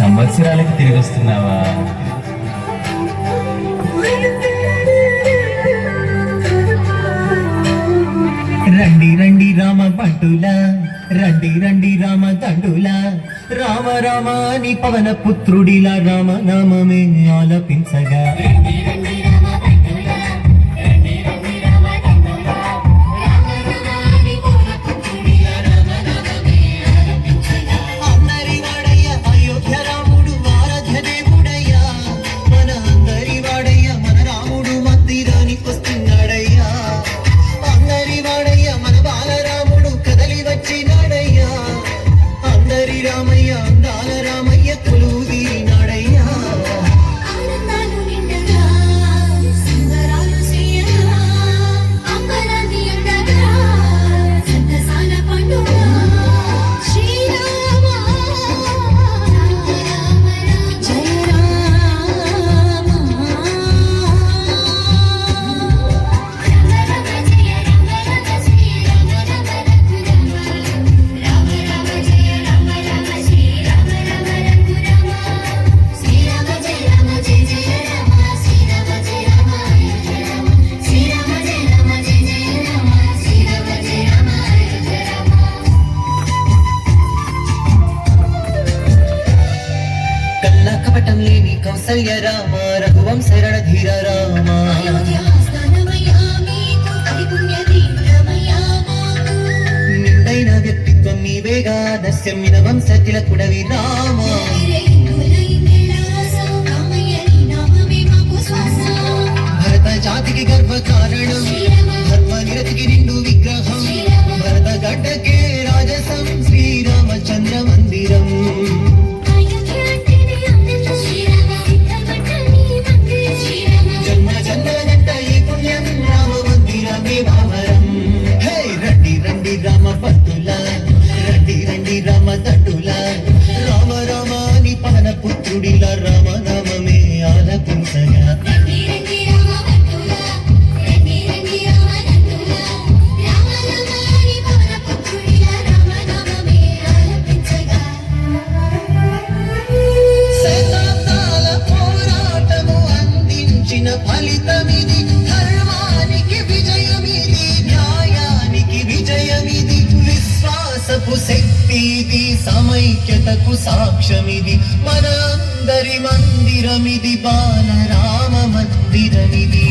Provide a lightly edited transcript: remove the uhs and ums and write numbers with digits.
సంవత్సరాలకి తిరిగి వస్తున్నావా? రండి రండి రామ బంటులా, రండి రండి రామ దండులా, రామ రామ అని పవన పుత్రుడిలా రామ నామమే ఆలపించగా. రామయ్య అందాల రామయ్య కొలువు తీరినాడయ్యా. కపటం లేని కౌసల్య రామ, రఘువంశ రణధీర రామ, నిండైన వ్యక్తిత్వం నీవేగా, దస్యమిన వంశ తిలకుడవి రామ. భరత జాతికి గర్వ కారణం, ధర్మ నిరతికి నిండు విగ్రహం, భరత గడ్డకే రాజసం శ్రీరామచంద్ర మందిరం. రామ రామ అని పవన పుత్రుడిలా రామ నామమే ఆలపించగా. శతాబ్దాల పోరాటము అందించిన ఫలితమిది, ధర్మానికి విజయమిది, న్యాయానికి విజయమిది, విశ్వాసపు శక్తిది, సమైక్యతకు సాక్ష్యమిది, మన అందరి మందిరమిది, బాలరామ మందిరమిది.